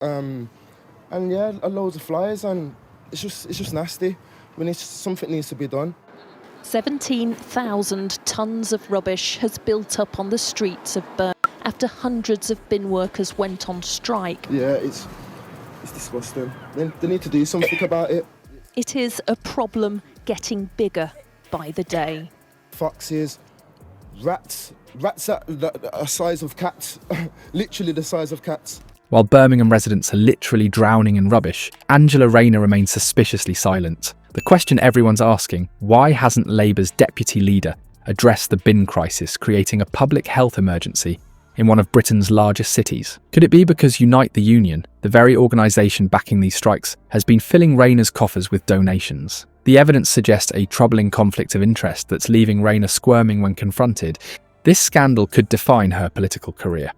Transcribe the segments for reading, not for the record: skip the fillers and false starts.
And yeah, loads of flies, and it's just nasty. Something needs to be done. 17,000 tonnes of rubbish has built up on the streets of Birmingham after hundreds of bin workers went on strike. Yeah, it's disgusting. They need to do something about it. It is a problem getting bigger by the day. Foxes, rats at the size of cats, literally the size of cats. While Birmingham residents are literally drowning in rubbish, Angela Rayner remains suspiciously silent. The question everyone's asking, why hasn't Labour's deputy leader addressed the bin crisis, creating a public health emergency in one of Britain's largest cities? Could it be because Unite the Union, the very organisation backing these strikes, has been filling Rayner's coffers with donations? The evidence suggests a troubling conflict of interest that's leaving Rayner squirming when confronted. This scandal could define her political career.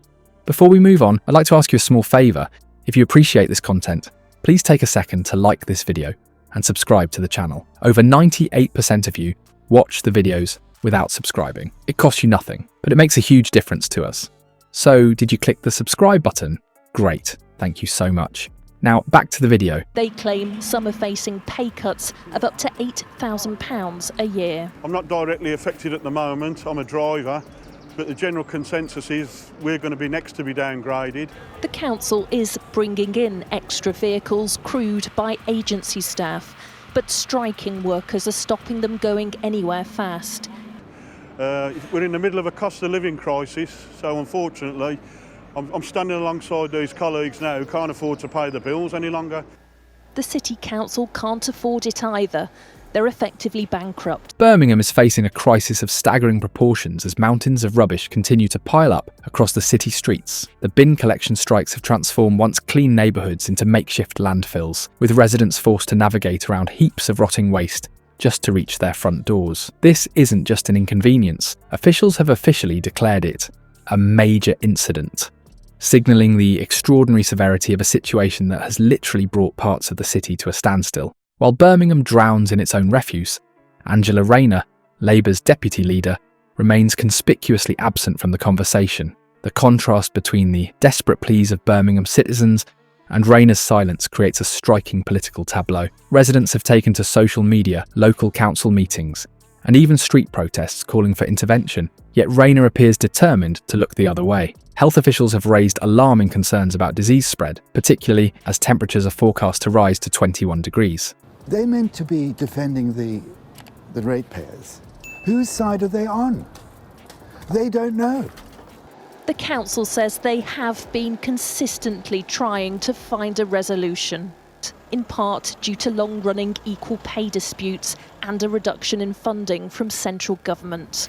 Before we move on, I'd like to ask you a small favour. If you appreciate this content, please take a second to like this video and subscribe to the channel. Over 98% of you watch the videos without subscribing. It costs you nothing, but it makes a huge difference to us. So, did you click the subscribe button? Great, thank you so much. Now, back to the video. They claim some are facing pay cuts of up to £8,000 a year. I'm not directly affected at the moment, I'm a driver, but the general consensus is we're going to be next to be downgraded. The council is bringing in extra vehicles crewed by agency staff, but striking workers are stopping them going anywhere fast. We're in the middle of a cost of living crisis, so unfortunately I'm standing alongside these colleagues now who can't afford to pay the bills any longer. The city council can't afford it either. They're effectively bankrupt. Birmingham is facing a crisis of staggering proportions as mountains of rubbish continue to pile up across the city streets. The bin collection strikes have transformed once clean neighbourhoods into makeshift landfills, with residents forced to navigate around heaps of rotting waste just to reach their front doors. This isn't just an inconvenience. Officials have officially declared it a major incident, signalling the extraordinary severity of a situation that has literally brought parts of the city to a standstill. While Birmingham drowns in its own refuse, Angela Rayner, Labour's deputy leader, remains conspicuously absent from the conversation. The contrast between the desperate pleas of Birmingham citizens and Rayner's silence creates a striking political tableau. Residents have taken to social media, local council meetings, and even street protests calling for intervention, yet Rayner appears determined to look the other way. Health officials have raised alarming concerns about disease spread, particularly as temperatures are forecast to rise to 21 degrees. They're meant to be defending the ratepayers. Whose side are they on? They don't know. The council says they have been consistently trying to find a resolution, in part due to long-running equal pay disputes and a reduction in funding from central government.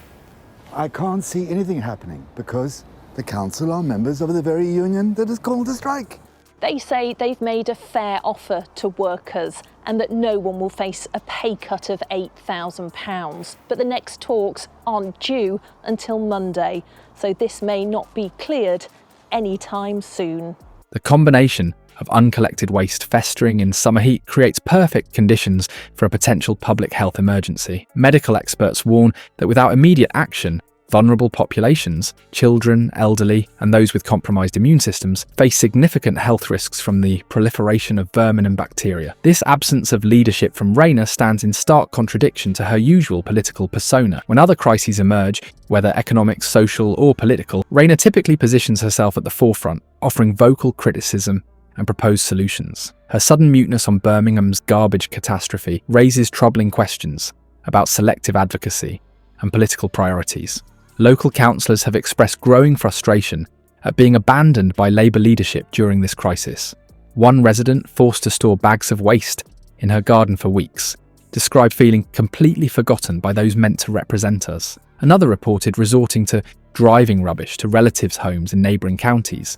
I can't see anything happening because the council are members of the very union that has called a strike. They say they've made a fair offer to workers and that no one will face a pay cut of £8,000. But the next talks aren't due until Monday, so this may not be cleared anytime soon. The combination of uncollected waste festering in summer heat creates perfect conditions for a potential public health emergency. Medical experts warn that without immediate action, vulnerable populations, children, elderly, and those with compromised immune systems, face significant health risks from the proliferation of vermin and bacteria. This absence of leadership from Rayner stands in stark contradiction to her usual political persona. When other crises emerge, whether economic, social, or political, Rayner typically positions herself at the forefront, offering vocal criticism and proposed solutions. Her sudden muteness on Birmingham's garbage catastrophe raises troubling questions about selective advocacy and political priorities. Local councillors have expressed growing frustration at being abandoned by Labour leadership during this crisis. One resident, forced to store bags of waste in her garden for weeks, described feeling completely forgotten by those meant to represent us. Another reported resorting to driving rubbish to relatives' homes in neighbouring counties,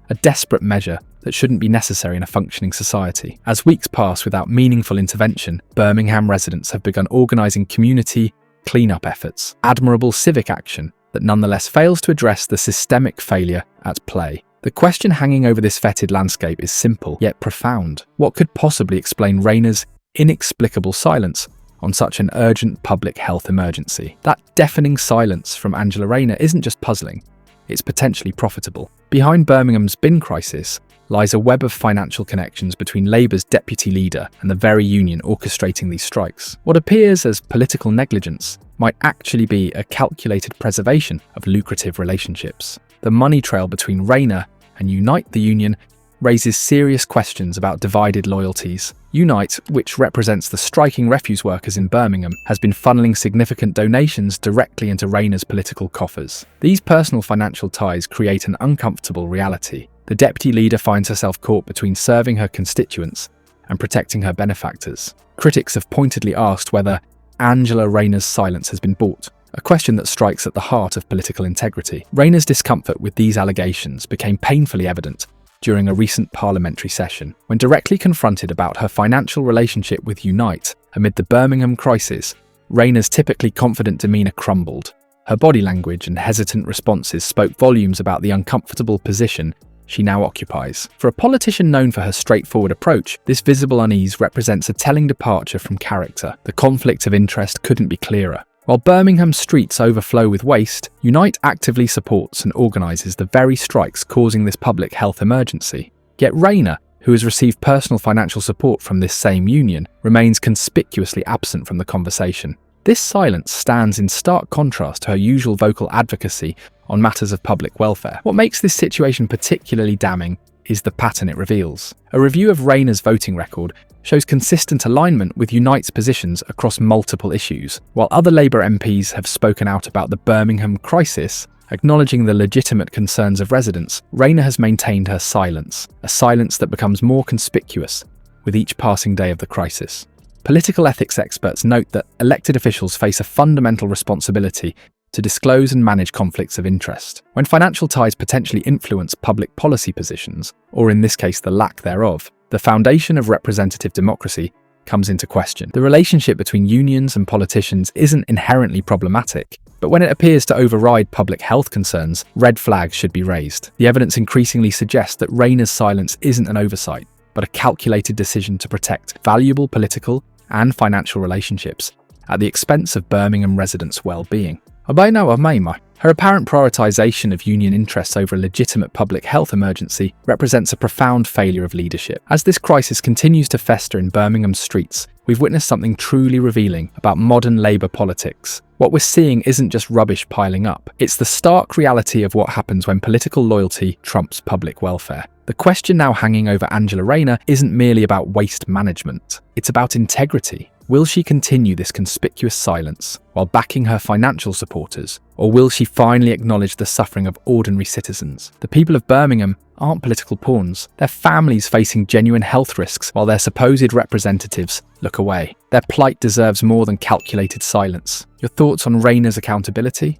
a desperate measure that shouldn't be necessary in a functioning society. As weeks pass without meaningful intervention, Birmingham residents have begun organising community clean-up efforts, admirable civic action that nonetheless fails to address the systemic failure at play. The question hanging over this fetid landscape is simple, yet profound. What could possibly explain Rayner's inexplicable silence on such an urgent public health emergency? That deafening silence from Angela Rayner isn't just puzzling, it's potentially profitable. Behind Birmingham's bin crisis lies a web of financial connections between Labour's deputy leader and the very union orchestrating these strikes. What appears as political negligence might actually be a calculated preservation of lucrative relationships. The money trail between Rayner and Unite, the union, raises serious questions about divided loyalties. Unite, which represents the striking refuse workers in Birmingham, has been funneling significant donations directly into Rayner's political coffers. These personal financial ties create an uncomfortable reality. The deputy leader finds herself caught between serving her constituents and protecting her benefactors. Critics have pointedly asked whether Angela Rayner's silence has been bought, a question that strikes at the heart of political integrity. Rayner's discomfort with these allegations became painfully evident during a recent parliamentary session. When directly confronted about her financial relationship with Unite amid the Birmingham crisis, Rayner's typically confident demeanour crumbled. Her body language and hesitant responses spoke volumes about the uncomfortable position she now occupies. For a politician known for her straightforward approach, this visible unease represents a telling departure from character. The conflict of interest couldn't be clearer. While Birmingham's streets overflow with waste, Unite actively supports and organises the very strikes causing this public health emergency. Yet Rayner, who has received personal financial support from this same union, remains conspicuously absent from the conversation. This silence stands in stark contrast to her usual vocal advocacy on matters of public welfare. What makes this situation particularly damning is the pattern it reveals. A review of Rayner's voting record shows consistent alignment with Unite's positions across multiple issues. While other Labour MPs have spoken out about the Birmingham crisis, acknowledging the legitimate concerns of residents, Rayner has maintained her silence, a silence that becomes more conspicuous with each passing day of the crisis. Political ethics experts note that elected officials face a fundamental responsibility to disclose and manage conflicts of interest. When financial ties potentially influence public policy positions, or in this case the lack thereof, the foundation of representative democracy comes into question. The relationship between unions and politicians isn't inherently problematic, but when it appears to override public health concerns, red flags should be raised. The evidence increasingly suggests that Rayner's silence isn't an oversight, but a calculated decision to protect valuable political and financial relationships at the expense of Birmingham residents' well-being. Her apparent prioritisation of union interests over a legitimate public health emergency represents a profound failure of leadership. As this crisis continues to fester in Birmingham's streets, we've witnessed something truly revealing about modern Labour politics. What we're seeing isn't just rubbish piling up, it's the stark reality of what happens when political loyalty trumps public welfare. The question now hanging over Angela Rayner isn't merely about waste management, it's about integrity. Will she continue this conspicuous silence while backing her financial supporters, or will she finally acknowledge the suffering of ordinary citizens? The people of Birmingham aren't political pawns. They're families facing genuine health risks while their supposed representatives look away. Their plight deserves more than calculated silence. Your thoughts on Rayner's accountability?